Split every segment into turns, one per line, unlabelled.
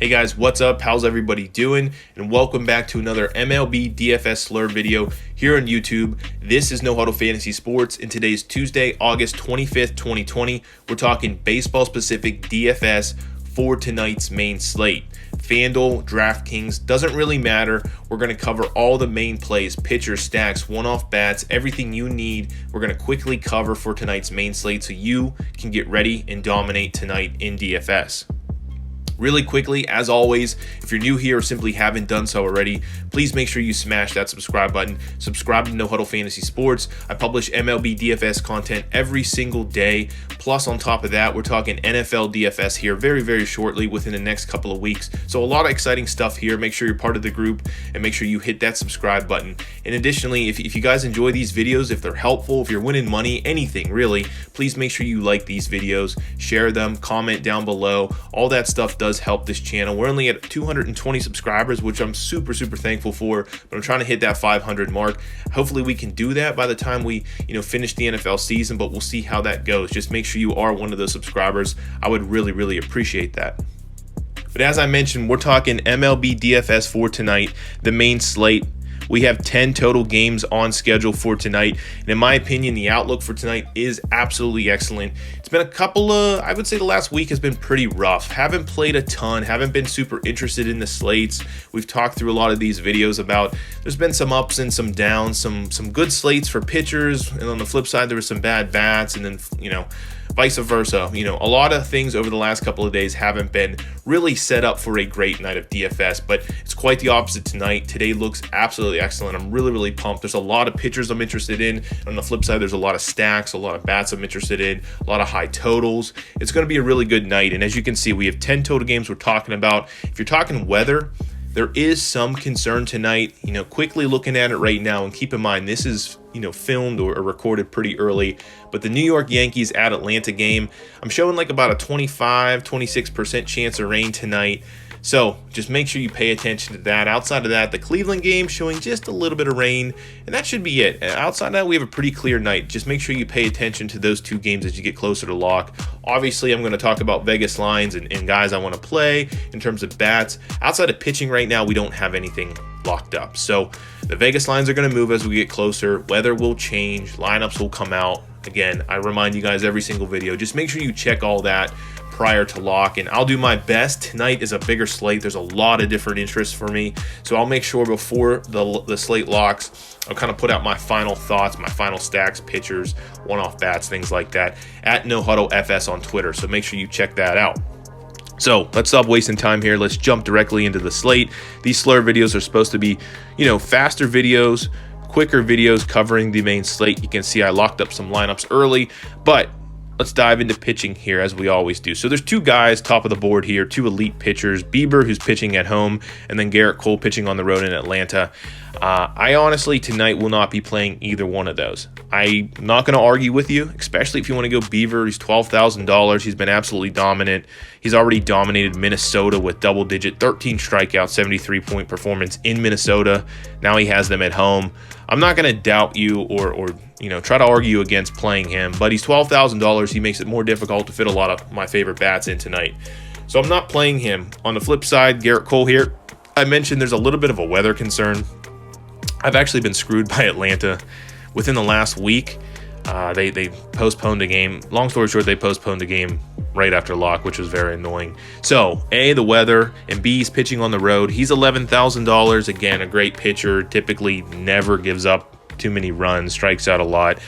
Hey guys, what's up? How's everybody doing? And welcome back to another MLB DFS Slurve video here on YouTube. This is No Huddle Fantasy Sports, and today's Tuesday, August 25th, 2020. We're talking baseball-specific DFS for tonight's main slate. FanDuel, DraftKings, doesn't really matter. We're going to cover all the main plays, pitchers, stacks, one-off bats, everything you need. We're going to quickly cover for tonight's main slate so you can get ready and dominate tonight in DFS. Really quickly, as always, if you're new here or simply haven't done so already, please make sure you smash that subscribe button. Subscribe to No Huddle Fantasy Sports. I publish MLB DFS content every single day. Plus, on top of that, we're talking NFL DFS here very, very shortly within the next couple of weeks. So a lot of exciting stuff here. Make sure you're part of the group and make sure you hit that subscribe button. And additionally, if you guys enjoy these videos, if they're helpful, if you're winning money, anything really, please make sure you like these videos, share them, comment down below. All that stuff does help this channel. We're only at 220 subscribers, which I'm super thankful for, but I'm trying to hit that 500 mark. Hopefully we can do that by the time we finish the NFL season, but we'll see how that goes. Just make sure you are one of those subscribers. I would really appreciate that. But as I mentioned, we're talking MLB DFS for tonight, the main slate. We have 10 total games on schedule for tonight. And in my opinion, the outlook for tonight is absolutely excellent. It's been a couple of, I would say the last week has been pretty rough. Haven't played a ton, haven't been super interested in the slates. We've talked through a lot of these videos about there's been some ups and some downs, some good slates for pitchers. And on the flip side, there was some bad bats, and then, vice versa. A lot of things over the last couple of days haven't been really set up for a great night of DFS, but it's quite the opposite tonight. Today looks absolutely excellent. I'm really pumped. There's a lot of pitchers I'm interested in. On the flip side, there's a lot of stacks, a lot of bats I'm interested in, a lot of high totals. It's going to be a really good night, and as you can see, we have 10 total games we're talking about. If you're talking weather, there is some concern tonight. Quickly looking at it right now, and keep in mind this is filmed or recorded pretty early, but the New York Yankees at Atlanta game, I'm showing like about a 26% chance of rain tonight. So just make sure you pay attention to that. Outside of that, the Cleveland game showing just a little bit of rain, and that should be it. Outside of that, we have a pretty clear night. Just make sure you pay attention to those two games as you get closer to lock. Obviously, I'm going to talk about Vegas lines and guys I want to play in terms of bats. Outside of pitching right now, we don't have anything locked up. So the Vegas lines are going to move as we get closer. Weather will change. Lineups will come out. Again, I remind you guys every single video, just make sure you check all that prior to lock, and I'll do my best. Tonight is a bigger slate. There's a lot of different interests for me, so I'll make sure before the slate locks, I'll kind of put out my final thoughts, my final stacks, pitchers, one-off bats, things like that at No Huddle FS on Twitter, so make sure you check that out. So let's stop wasting time here. Let's jump directly into the slate. These Slurve videos are supposed to be, faster videos, quicker videos covering the main slate. You can see I locked up some lineups early, but let's dive into pitching here as we always do. So there's two guys top of the board here, two elite pitchers, Bieber, who's pitching at home, and then Garrett Cole pitching on the road in Atlanta. I honestly tonight will not be playing either one of those. I'm not going to argue with you, especially if you want to go Bieber. He's $12,000. He's been absolutely dominant. He's already dominated Minnesota with double-digit 13 strikeouts, 73-point performance in Minnesota. Now he has them at home. I'm not going to doubt you or try to argue against playing him, but he's $12,000. He makes it more difficult to fit a lot of my favorite bats in tonight. So I'm not playing him. On the flip side, Garrett Cole here. I mentioned there's a little bit of a weather concern. I've actually been screwed by Atlanta within the last week. They postponed a game. Long story short, they postponed the game right after lock, which was very annoying. So, A, the weather, and B, he's pitching on the road. He's $11,000. Again, a great pitcher. Typically never gives up too many runs, strikes out a lot.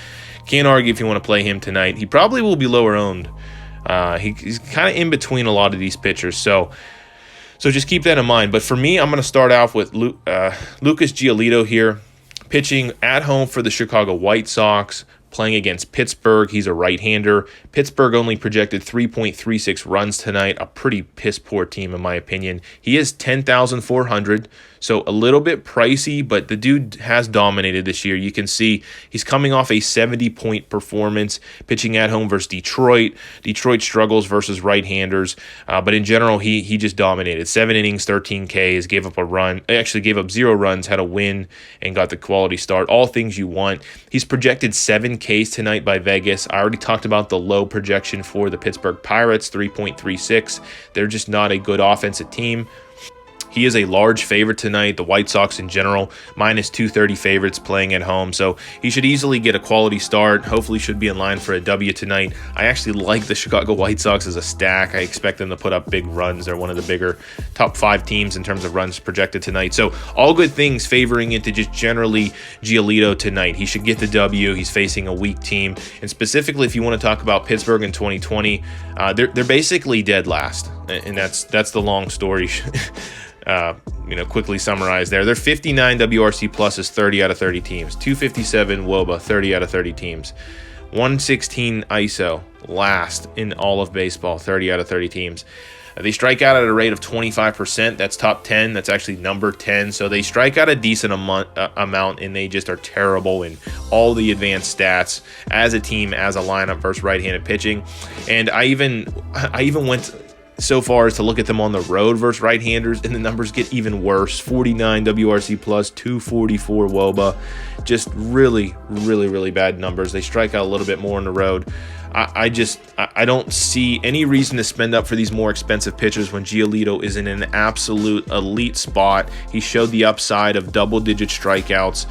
Can't argue if you want to play him tonight. He probably will be lower owned. He's kind of in between a lot of these pitchers. So just keep that in mind. But for me, I'm going to start off with Lucas Giolito here, pitching at home for the Chicago White Sox, playing against Pittsburgh. He's a right-hander. Pittsburgh only projected 3.36 runs tonight, a pretty piss-poor team in my opinion. He is 10,400, so a little bit pricey, but the dude has dominated this year. You can see he's coming off a 70-point performance, pitching at home versus Detroit. Detroit struggles versus right-handers, but in general, he just dominated. 7 innings, 13 Ks, gave up 0 runs, had a win, and got the quality start. All things you want. He's projected 7 Ks tonight by Vegas. I already talked about the low projection for the Pittsburgh Pirates, 3.36. They're just not a good offensive team. He is a large favorite tonight. The White Sox in general, minus 230 favorites playing at home. So he should easily get a quality start. Hopefully should be in line for a W tonight. I actually like the Chicago White Sox as a stack. I expect them to put up big runs. They're one of the bigger top 5 teams in terms of runs projected tonight. So all good things favoring into just generally Giolito tonight. He should get the W. He's facing a weak team. And specifically, if you want to talk about Pittsburgh in 2020, they're basically dead last. And that's the long story. Quickly summarized there. Their 59 WRC plus is 30 out of 30 teams. 257 WOBA, 30 out of 30 teams. 116 ISO, last in all of baseball, 30 out of 30 teams. They strike out at a rate of 25%. That's top 10. That's actually number 10. So they strike out a decent amount, and they just are terrible in all the advanced stats as a team, as a lineup versus right-handed pitching. And I even went so far as to look at them on the road versus right-handers, and the numbers get even worse. 49 WRC plus, 244 WOBA. Just really, really, really bad numbers. They strike out a little bit more on the road. I don't see any reason to spend up for these more expensive pitchers when Giolito is in an absolute elite spot. He showed the upside of double-digit strikeouts.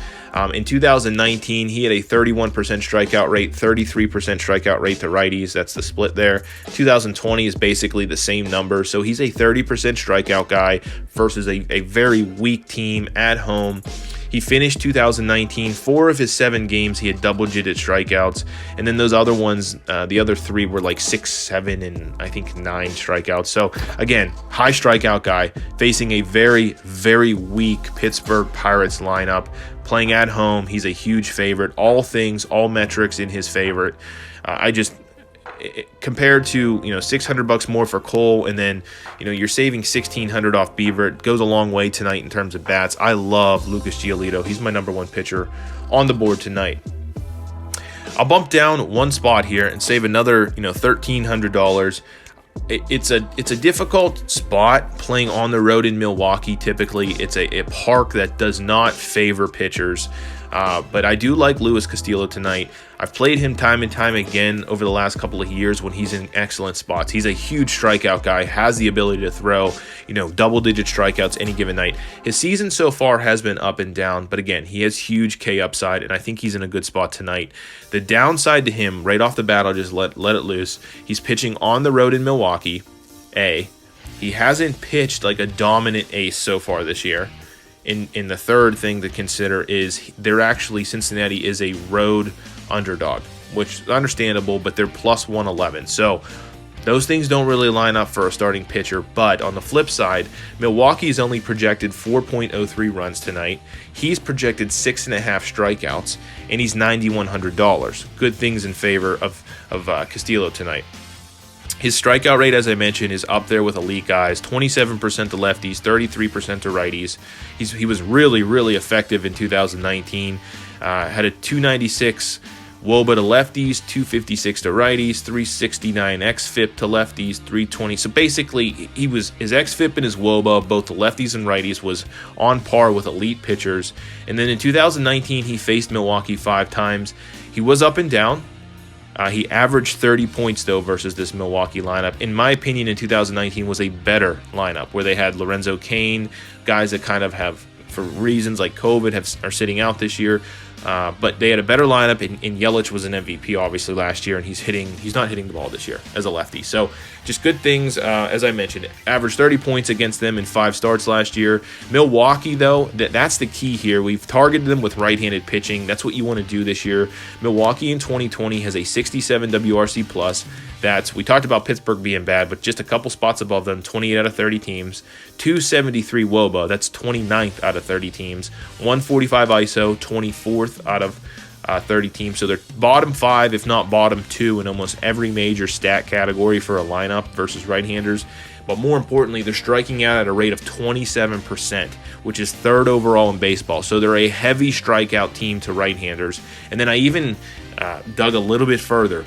In 2019, he had a 31% strikeout rate, 33% strikeout rate to righties. That's the split there. 2020 is basically the same number. So he's a 30% strikeout guy versus a very weak team at home. He finished 2019, 4 of his 7 games, he had double-digit strikeouts. And then those other ones, the other 3 were like 6, 7, and I think 9 strikeouts. So, again, high strikeout guy facing a very, very weak Pittsburgh Pirates lineup. Playing at home, he's a huge favorite. All things, all metrics in his favorite. Compared to $600 more for Cole, and then you're saving $1,600 off Beaver, it goes a long way tonight in terms of bats. I love Lucas Giolito. He's my number 1 pitcher on the board tonight. I'll bump down one spot here and save another $1,300. It's a difficult spot playing on the road in Milwaukee. Typically, it's a park that does not favor pitchers. But I do like Luis Castillo tonight. I've played him time and time again over the last couple of years when he's in excellent spots. He's a huge strikeout guy, has the ability to throw, double-digit strikeouts any given night. His season so far has been up and down, but again, he has huge K upside, and I think he's in a good spot tonight. The downside to him, right off the bat, I'll just let it loose. He's pitching on the road in Milwaukee, A. He hasn't pitched like a dominant ace so far this year. In the third thing to consider is Cincinnati is a road underdog, which is understandable, but they're plus 111. So those things don't really line up for a starting pitcher. But on the flip side, Milwaukee's only projected 4.03 runs tonight. He's projected 6.5 strikeouts, and he's $9,100. Good things in favor of Castillo tonight. His strikeout rate, as I mentioned, is up there with elite guys, 27% to lefties, 33% to righties. He was really, really effective in 2019. Had a 296 WOBA to lefties, 256 to righties, 369 xFIP to lefties, 320. So basically, his xFIP and his WOBA, both the lefties and righties, was on par with elite pitchers. And then in 2019, he faced Milwaukee 5 times. He was up and down. He averaged 30 points, though, versus this Milwaukee lineup. In my opinion, in 2019 was a better lineup where they had Lorenzo Cain, guys that kind of have, for reasons like COVID, are sitting out this year. But they had a better lineup, and Yelich was an MVP, obviously, last year, and he's not hitting the ball this year as a lefty. So just good things, as I mentioned. Averaged 30 points against them in 5 starts last year. Milwaukee, though, that's the key here. We've targeted them with right-handed pitching. That's what you want to do this year. Milwaukee in 2020 has a 67 WRC plus. We talked about Pittsburgh being bad, but just a couple spots above them, 28 out of 30 teams. 273 WOBA, that's 29th out of 30 teams. 145 ISO, 24th out of 30 teams. So they're bottom 5, if not bottom 2, in almost every major stat category for a lineup versus right-handers. But more importantly, they're striking out at a rate of 27%, which is 3rd overall in baseball. So they're a heavy strikeout team to right-handers. And then I even dug a little bit further.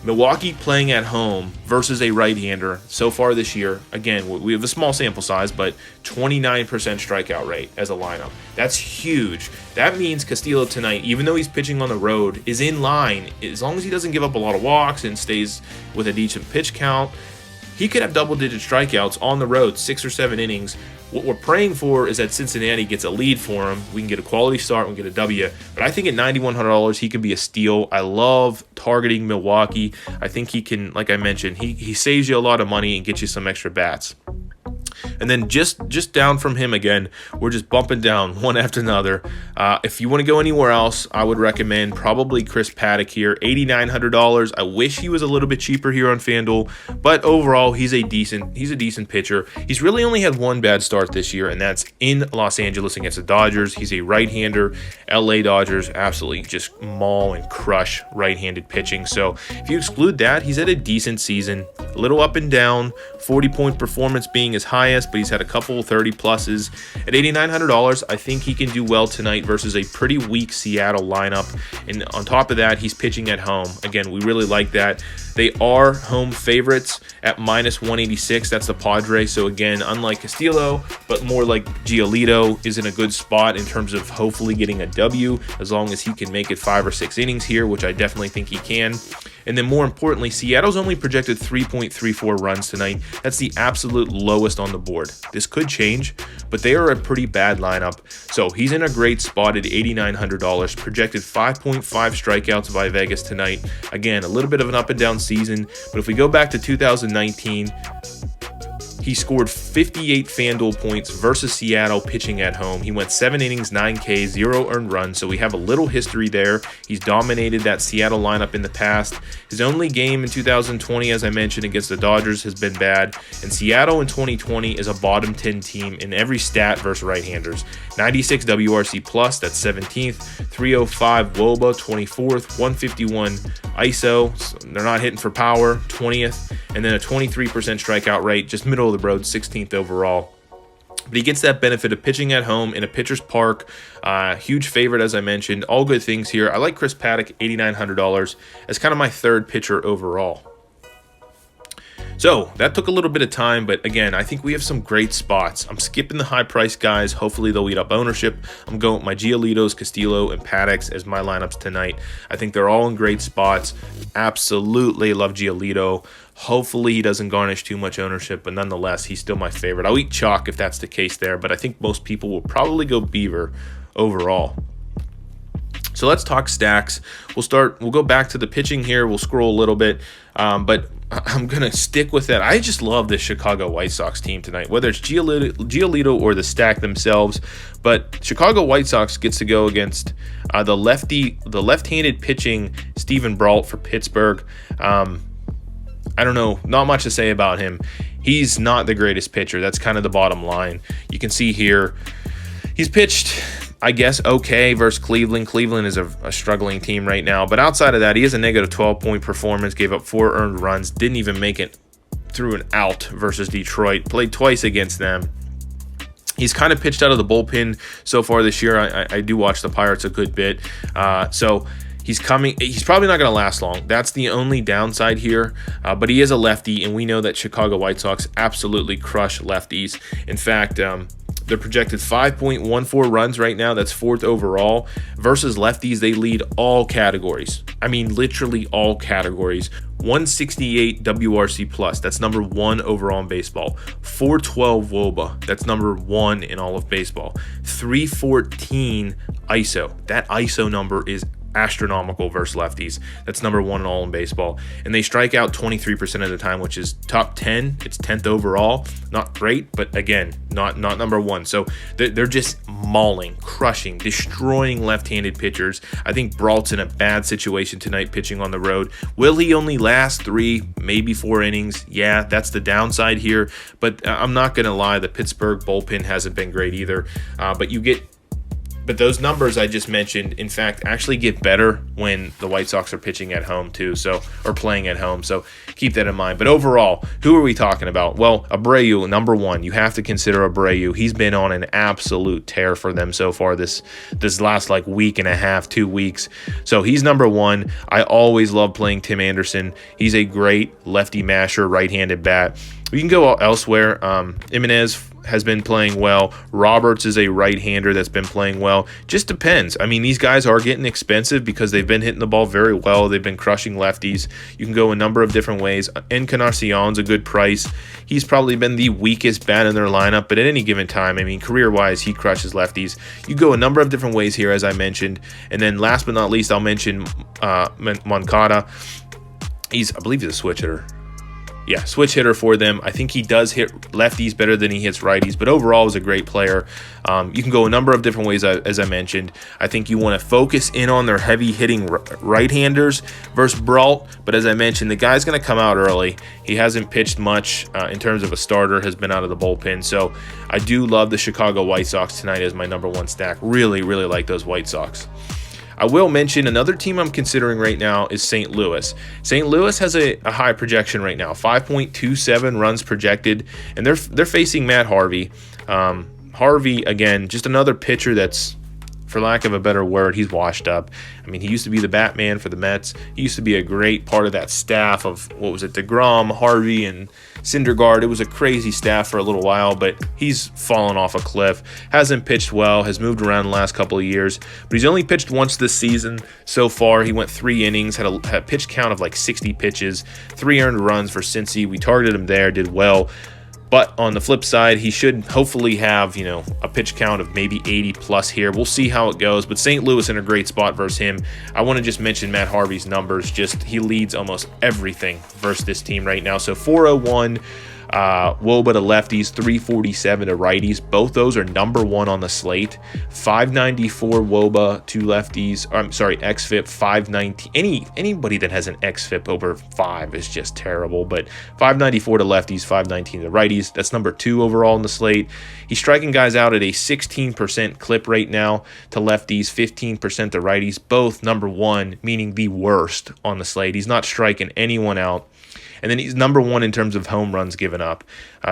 Milwaukee playing at home versus a right-hander so far this year. Again, we have a small sample size, but 29% strikeout rate as a lineup. That's huge. That means Castillo tonight, even though he's pitching on the road, is in line. As long as he doesn't give up a lot of walks and stays with a decent pitch count, he could have double-digit strikeouts on the road, 6 or 7 innings. What we're praying for is that Cincinnati gets a lead for him. We can get a quality start, we can get a W. But I think at $9,100, he can be a steal. I love targeting Milwaukee. I think he can, like I mentioned, he saves you a lot of money and gets you some extra bats. And then just down from him again, we're just bumping down one after another. If you want to go anywhere else, I would recommend probably Chris Paddock here, $8,900. I wish he was a little bit cheaper here on FanDuel, but overall, he's a decent pitcher. He's really only had one bad start this year, and that's in Los Angeles against the Dodgers. He's a right-hander. LA Dodgers absolutely just maul and crush right-handed pitching. So if you exclude that, he's had a decent season, a little up and down, 40-point performance being his highest, but he's had a couple 30 pluses. At $8,900, I think he can do well tonight versus a pretty weak Seattle lineup. And on top of that, he's pitching at home. Again, we really like that. They are home favorites at -186. That's the Padres. So again, unlike Castillo, but more like Giolito, is in a good spot in terms of hopefully getting a W, as long as he can make it 5 or 6 innings here, which I definitely think he can. And then more importantly, Seattle's only projected 3.34 runs tonight. That's the absolute lowest on the board. This could change, but they are a pretty bad lineup. So he's in a great spot at $8,900. Projected 5.5 strikeouts by Vegas tonight. Again, a little bit of an up and down season, but if we go back to 2019, he scored 58 FanDuel points versus Seattle pitching at home. He went 7 innings, 9 Ks, 0 earned runs, so we have a little history there. He's dominated that Seattle lineup in the past. His only game in 2020, as I mentioned, against the Dodgers has been bad, and Seattle in 2020 is a bottom 10 team in every stat versus right-handers. 96 WRC+, that's 17th, 305 WOBA, 24th, 151 ISO, so they're not hitting for power, 20th, and then a 23% strikeout rate, just middle of the road, 16th overall. But he gets that benefit of pitching at home in a pitcher's park. Huge favorite, as I mentioned. All good things here. I like Chris Paddock, $8,900, as kind of my third pitcher overall. So that took a little bit of time, but again, I think we have some great spots. I'm skipping the high price guys. Hopefully they'll eat up ownership. I'm going with my Giolitos, Castillo, and Paddocks as my lineups tonight. I think they're all in great spots. Absolutely love Giolito. Hopefully he doesn't garnish too much ownership, but nonetheless, he's still my favorite. I'll eat chalk if that's the case there, but I think most people will probably go Beaver overall. So let's talk stacks. We'll go back to the pitching here. We'll scroll a little bit, but I'm going to stick with that. I just love this Chicago White Sox team tonight, whether it's Giolito or the stack themselves. But Chicago White Sox gets to go against the left-handed pitching Steven Brault for Pittsburgh. I don't know, not much to say about him. He's not the greatest pitcher. That's kind of the bottom line. You can see here, he's pitched, I guess, okay versus Cleveland. Cleveland is a struggling team right now. But outside of that, he has a negative 12-point performance, gave up 4 earned runs, didn't even make it through an out versus Detroit, played twice against them. He's kind of pitched out of the bullpen so far this year. I do watch the Pirates a good bit. So he's probably not going to last long. That's the only downside here. But he is a lefty, and we know that Chicago White Sox absolutely crush lefties. In fact, they're projected 5.14 runs right now. That's 4th overall. Versus lefties, they lead all categories. I mean, literally all categories. 168 WRC plus. That's number 1 overall in baseball. 412 WOBA. That's number 1 in all of baseball. 314 ISO. That ISO number is astronomical versus lefties. That's number 1 in all in baseball. And they strike out 23% of the time, which is top 10. It's 10th overall. Not great, but again, not number 1. So they're just mauling, crushing, destroying left-handed pitchers. I think Brault's in a bad situation tonight pitching on the road. Will he only last 3, maybe 4 innings? Yeah, that's the downside here. But I'm not going to lie, the Pittsburgh bullpen hasn't been great either. But you get But those numbers I just mentioned, in fact, actually get better when the White Sox are pitching at home too, or playing at home. So keep that in mind. But overall, who are we talking about? Well, Abreu, number one. You have to consider Abreu. He's been on an absolute tear for them so far this last like week and a half, 2 weeks. So he's number one. I always love playing Tim Anderson. He's a great lefty masher, right-handed bat. We can go elsewhere. Jimenez has been playing well. Roberts is a right-hander that's been playing well. Just depends. I mean, these guys are getting expensive because they've been hitting the ball very well. They've been crushing lefties. You can go a number of different ways. Encarnacion's a good price. He's probably been the weakest bat in their lineup, but at any given time, I mean, career-wise, he crushes lefties. You go a number of different ways here, as I mentioned. And then last but not least, I'll mention Moncada. I believe he's a switch hitter. Yeah, switch hitter for them. I think he does hit lefties better than he hits righties, but overall is a great player. You can go a number of different ways, as I mentioned. I think you want to focus in on their heavy-hitting right-handers versus Brault, but as I mentioned, the guy's going to come out early. He hasn't pitched much in terms of a starter, has been out of the bullpen, so I do love the Chicago White Sox tonight as my number one stack. Really, really like those White Sox. I will mention another team I'm considering right now is St. Louis. St. Louis has a high projection right now, 5.27 runs projected, and they're facing Matt Harvey. Harvey, again, just another pitcher that's, for lack of a better word, he's washed up. I mean, he used to be the Batman for the Mets. He used to be a great part of that staff of, DeGrom, Harvey, and Syndergaard. It was a crazy staff for a little while, but he's fallen off a cliff. Hasn't pitched well, has moved around the last couple of years, but he's only pitched once this season so far. He went 3 innings, had a pitch count of like 60 pitches, 3 earned runs for Cincy. We targeted him there, did well. But on the flip side, he should hopefully have, a pitch count of maybe 80 plus here. We'll see how it goes. But St. Louis in a great spot versus him. I want to just mention Matt Harvey's numbers. He leads almost everything versus this team right now. So 401 Woba to lefties, 347 to righties. Both those are number one on the slate. 594 Woba to lefties. xFIP 519. Anybody that has an xFIP over 5 is just terrible. But 594 to lefties, 519 to righties. That's number 2 overall on the slate. He's striking guys out at a 16% clip rate now to lefties, 15% to righties. Both number 1, meaning the worst on the slate. He's not striking anyone out. And then he's number 1 in terms of home runs given up.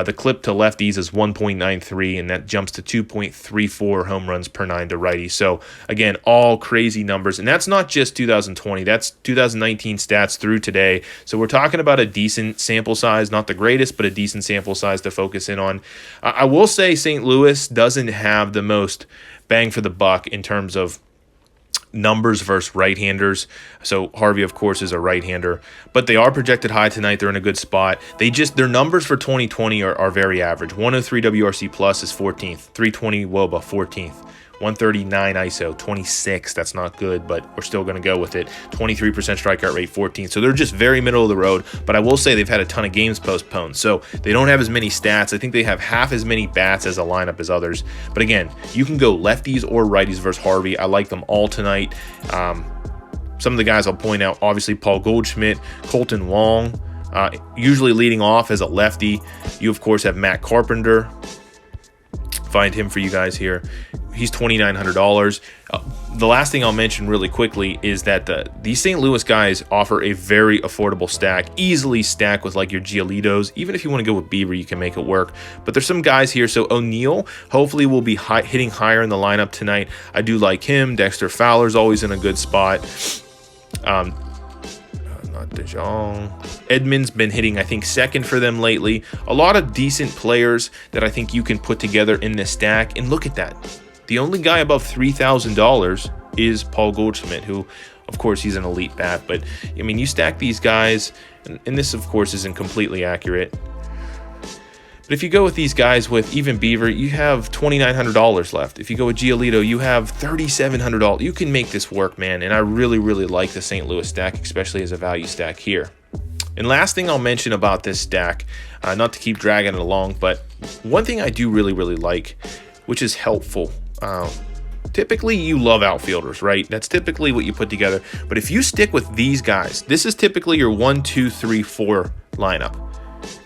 The clip to lefties is 1.93, and that jumps to 2.34 home runs per 9 to righties. So, again, all crazy numbers. And that's not just 2020. That's 2019 stats through today. So we're talking about a decent sample size, not the greatest, but a decent sample size to focus in on. I will say St. Louis doesn't have the most bang for the buck in terms of numbers versus right-handers. So Harvey, of course, is a right-hander, but they are projected high tonight. They're in a good spot. Their numbers for 2020 are very average. 103 WRC plus is 14th, 320 WOBA 14th, 139 ISO 26. That's not good, but we're still going to go with it. 23% strikeout rate 14. So they're just very middle of the road, but I will say they've had a ton of games postponed, so they don't have as many stats. I think they have half as many bats as a lineup as others, but again, you can go lefties or righties versus Harvey. I like them all tonight. Some of the guys I'll point out, obviously Paul Goldschmidt, Colton Wong, usually leading off as a lefty. You, of course, have Matt Carpenter. Find him for you guys here. He's $2,900. The last thing I'll mention really quickly is that these St. Louis guys offer a very affordable stack, easily stack with like your Giolitos. Even if you want to go with Bieber, you can make it work. But there's some guys here. So O'Neill hopefully will be hitting higher in the lineup tonight. I do like him. Dexter Fowler's always in a good spot. Not DeJong. Edmonds been hitting, I think, second for them lately. A lot of decent players that I think you can put together in this stack. And look at that. The only guy above $3,000 is Paul Goldschmidt, who, of course, he's an elite bat. But, I mean, you stack these guys, and this, of course, isn't completely accurate. But if you go with these guys with even Beaver, you have $2,900 left. If you go with Giolito, you have $3,700. You can make this work, man. And I really, really like the St. Louis stack, especially as a value stack here. And last thing I'll mention about this stack, not to keep dragging it along, but one thing I do really, really like, which is helpful. Typically, you love outfielders, right? That's typically what you put together. But if you stick with these guys, this is typically your 1, 2, 3, 4 lineup.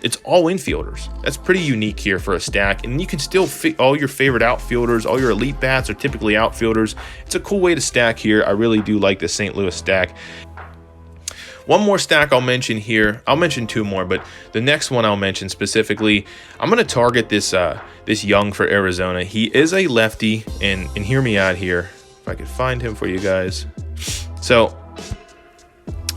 it's all infielders. That's pretty unique here for a stack. And you can still fit all your favorite outfielders. All your elite bats are typically outfielders. It's a cool way to stack here. I really do like the St. Louis stack. One more stack I'll mention here. I'll mention two more, but the next one I'll mention specifically, I'm going to target this this Young for Arizona. He is a lefty, and hear me out here. If I could find him for you guys. So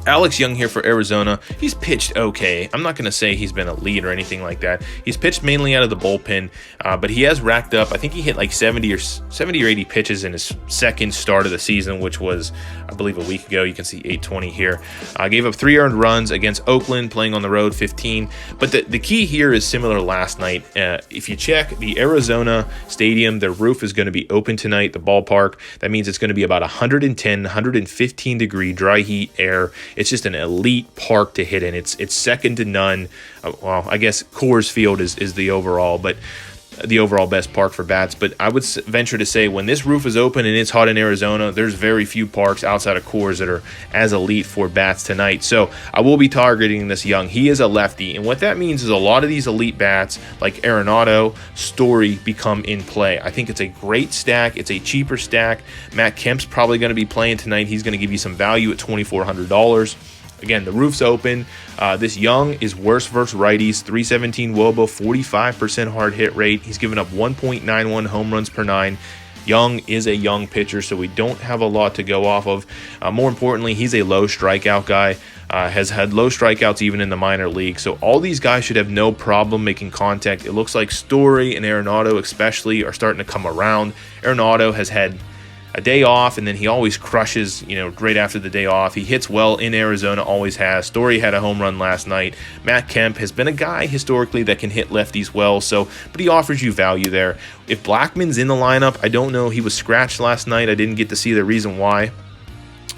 Alex Young here for Arizona. He's pitched okay. I'm not going to say he's been elite or anything like that. He's pitched mainly out of the bullpen, but he has racked up. I think he hit like 70 or 80 pitches in his second start of the season, which was, I believe, a week ago. You can see 820 here. Gave up 3 earned runs against Oakland, playing on the road, 15. But the key here is similar to last night. If you check the Arizona Stadium, their roof is going to be open tonight, the ballpark. That means it's going to be about 110, 115 degree dry heat air. It's just an elite park to hit in. It's second to none. Well, I guess Coors Field is the overall, but the overall best park for bats. But I would venture to say when this roof is open and it's hot in Arizona, there's very few parks outside of Coors that are as elite for bats tonight. So I will be targeting this Young. He is a lefty, and what that means is a lot of these elite bats like Arenado, Story become in play. I think it's a great stack. It's a cheaper stack. Matt Kemp's probably going to be playing tonight. He's going to give you some value at $2,400. Again, the roof's open. This Young is worse versus righties. 317 WOBA, 45% hard hit rate. He's given up 1.91 home runs per 9. Young is a young pitcher, so we don't have a lot to go off of. More importantly, he's a low strikeout guy. Has had low strikeouts even in the minor league. So all these guys should have no problem making contact. It looks like Story and Arenado especially are starting to come around. Arenado has had a day off, and then he always crushes, right after the day off. He hits well in Arizona, always has. Story had a home run last night. Matt Kemp has been a guy historically that can hit lefties well, but he offers you value there. If Blackmon's in the lineup, I don't know. He was scratched last night. I didn't get to see the reason why.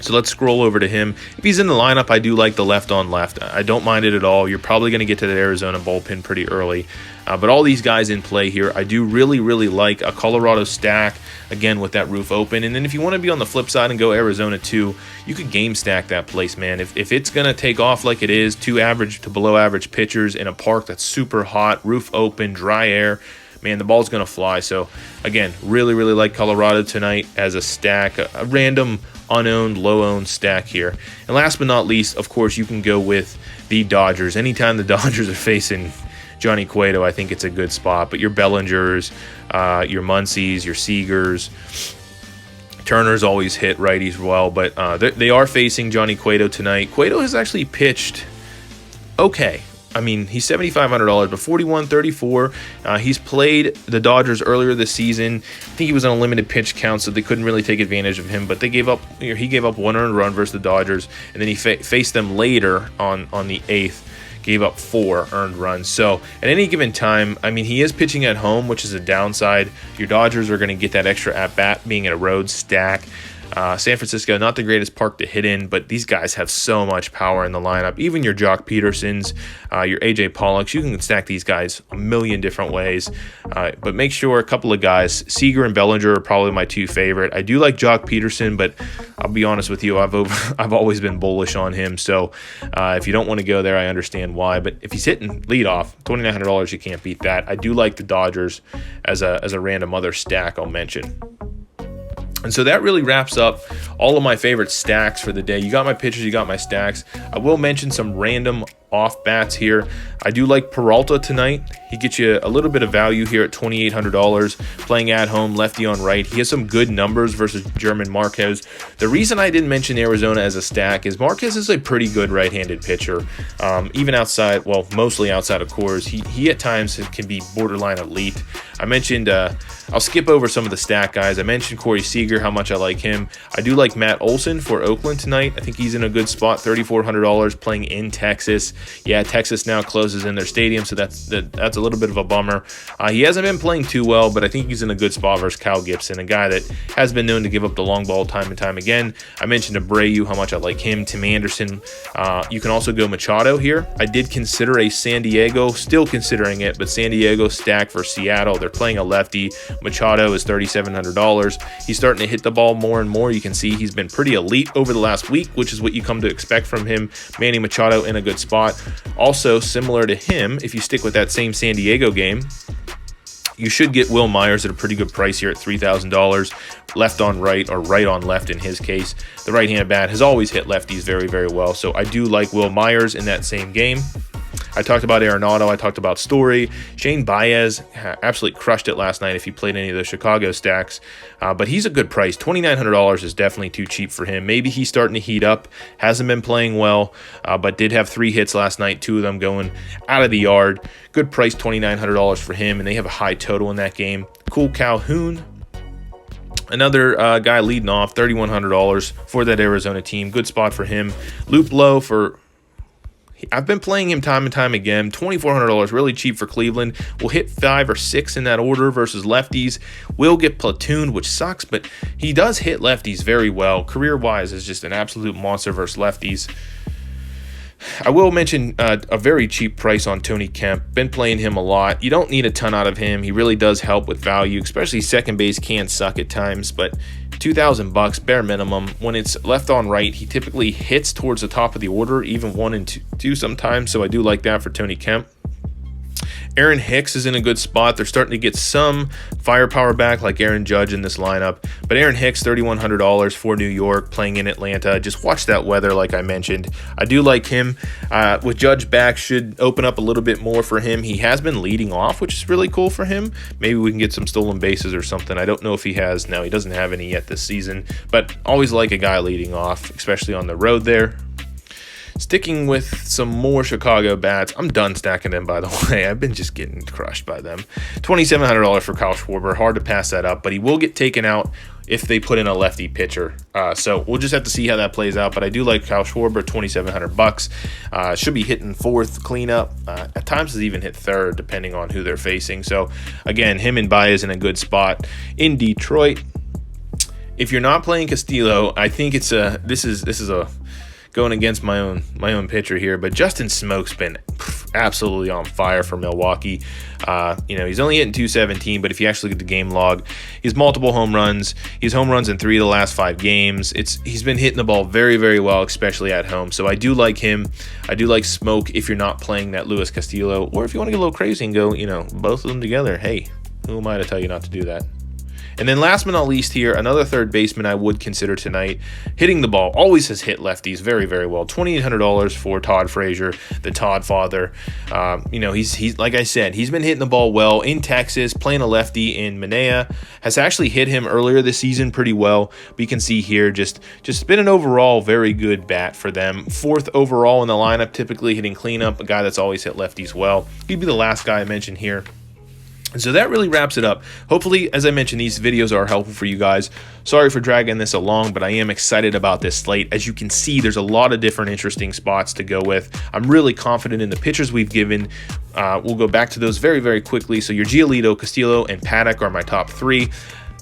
So let's scroll over to him. If he's in the lineup, I do like the left on left. I don't mind it at all. You're probably going to get to the Arizona bullpen pretty early. But all these guys in play here, I do really, really like a Colorado stack, again, with that roof open. And then if you want to be on the flip side and go Arizona too, you could game stack that place, man. If it's going to take off like it is, 2 average to below average pitchers in a park that's super hot, roof open, dry air, man, the ball's going to fly. So, again, really, really like Colorado tonight as a stack, a random, unowned, low-owned stack here. And last but not least, of course, you can go with the Dodgers. Anytime the Dodgers are facing Johnny Cueto, I think it's a good spot. But your Bellingers, your Muncies, your Seagers, Turner's always hit righties well. But they are facing Johnny Cueto tonight. Cueto has actually pitched okay. I mean, he's $7,500, but 41-34. He's played the Dodgers earlier this season. I think he was on a limited pitch count, so they couldn't really take advantage of him. But he gave up 1 earned run versus the Dodgers, and then he faced them later on the 8th. Gave up 4 earned runs. So at any given time, I mean, he is pitching at home, which is a downside. Your Dodgers are going to get that extra at-bat being in a road stack. San Francisco, not the greatest park to hit in, but these guys have so much power in the lineup. Even your Jock Petersons, your A.J. Pollocks, you can stack these guys a million different ways. But make sure a couple of guys, Seager and Bellinger are probably my 2 favorite. I do like Jock Peterson, but I'll be honest with you, I've always been bullish on him. So if you don't want to go there, I understand why. But if he's hitting leadoff, $2,900, you can't beat that. I do like the Dodgers as a random other stack I'll mention. And so that really wraps up all of my favorite stacks for the day. You got my pitchers, you got my stacks. I will mention some random off bats here. I do like Peralta tonight. He gets you a little bit of value here at $2,800, playing at home, lefty on right. He has some good numbers versus German Marquez. The reason I didn't mention Arizona as a stack is Marquez is a pretty good right-handed pitcher. Even outside, well, mostly outside of Coors, he at times can be borderline elite. I mentioned, I'll skip over some of the stack guys. I mentioned Corey Seager, how much I like him. I do like Matt Olson for Oakland tonight. I think he's in a good spot, $3,400, playing in Texas. Yeah, Texas now closes in their stadium, so that's a little bit of a bummer. He hasn't been playing too well, but I think he's in a good spot versus Kyle Gibson, a guy that has been known to give up the long ball time and time again. I mentioned Abreu, how much I like him. Tim Anderson. You can also go Machado here. I did consider a San Diego, still considering it, but San Diego stack for Seattle. They're playing a lefty. Machado is $3,700. He's starting to hit the ball more and more. You can see he's been pretty elite over the last week, which is what you come to expect from him. Manny Machado in a good spot. spot. Also, similar to him, if you stick with that same San Diego game, you should get Wil Myers at a pretty good price here at $3,000, left on right or right on left in his case. The right-handed bat has always hit lefties very, very well, so I do like Wil Myers in that same game. I talked about Arenado, I talked about Story. Shane Baez absolutely crushed it last night if you played any of the Chicago stacks, but he's a good price. $2,900 is definitely too cheap for him. Maybe he's starting to heat up, hasn't been playing well, but did have 3 hits last night, 2 of them going out of the yard. Good price, $2,900 for him, and they have a high total in that game. Cool Calhoun, another guy leading off, $3,100 for that Arizona team. Good spot for him. Lowe for... I've been playing him time and time again. $2,400, really cheap for Cleveland. Will hit 5 or 6 in that order versus lefties. Will get platooned, which sucks, but he does hit lefties very well. Career-wise is just an absolute monster versus lefties. I will mention a very cheap price on Tony Kemp. Been playing him a lot. You don't need a ton out of him. He really does help with value, especially second base can suck at times, but $2,000 bare minimum. When it's left on right, he typically hits towards the top of the order, even 1 and 2 sometimes, so I do like that for Tony Kemp. Aaron Hicks is in a good spot. They're starting to get some firepower back like Aaron Judge in this lineup. But Aaron Hicks, $3,100 for New York, playing in Atlanta. Just watch that weather like I mentioned. I do like him. With Judge back, should open up a little bit more for him. He has been leading off, which is really cool for him. Maybe we can get some stolen bases or something. I don't know if he has. No, he doesn't have any yet this season. But always like a guy leading off, especially on the road there. Sticking with some more Chicago bats. I'm done stacking them, by the way. I've been just getting crushed by them. $2,700 for Kyle Schwarber. Hard to pass that up, but he will get taken out if they put in a lefty pitcher. So we'll just have to see how that plays out. But I do like Kyle Schwarber, $2,700. Should be hitting 4th cleanup. At times has even hit 3rd, depending on who they're facing. So again, him and Baez in a good spot in Detroit. If you're not playing Castillo, I think it's this is a going against my own pitcher here, but Justin Smoke's been absolutely on fire for Milwaukee. He's only hitting .217, but if you actually get the game log, he's multiple home runs. He's home runs in 3 of the last 5 games. He's been hitting the ball very, very well, especially at home. So I do like him. I do like Smoke if you're not playing that Luis Castillo, or if you want to get a little crazy and go, both of them together. Hey, who am I to tell you not to do that? And then last but not least here, another third baseman I would consider tonight. Hitting the ball, always has hit lefties very, very well. $2,800 for Todd Frazier, the Todd father. He's like I said, he's been hitting the ball well in Texas, playing a lefty in Manea. Has actually hit him earlier this season pretty well. But you can see here, just been an overall very good bat for them. 4th overall in the lineup, typically hitting cleanup, a guy that's always hit lefties well. He'd be the last guy I mentioned here. And so that really wraps it up. Hopefully, as I mentioned, these videos are helpful for you guys. Sorry for dragging this along, but I am excited about this slate. As you can see, there's a lot of different interesting spots to go with. I'm really confident in the pitchers we've given. We'll go back to those very, very quickly. So your Giolito, Castillo, and Paddock are my top 3.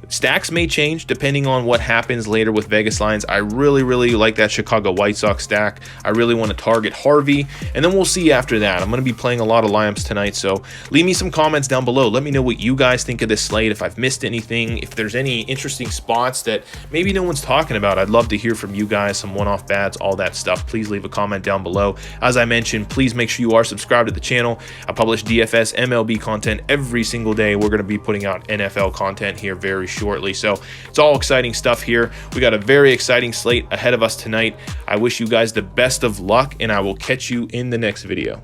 Stacks may change depending on what happens later with Vegas lines. I really, really like that Chicago White Sox stack. I really want to target Harvey, and then we'll see after that. I'm going to be playing a lot of lineups tonight, so leave me some comments down below. Let me know what you guys think of this slate, if I've missed anything, if there's any interesting spots that maybe no one's talking about. I'd love to hear from you guys, some one-off bats, all that stuff. Please leave a comment down below. As I mentioned, please make sure you are subscribed to the channel. I publish DFS, MLB content every single day. We're going to be putting out NFL content here very shortly. So it's all exciting stuff here. We got a very exciting slate ahead of us tonight. I wish you guys the best of luck, and I will catch you in the next video.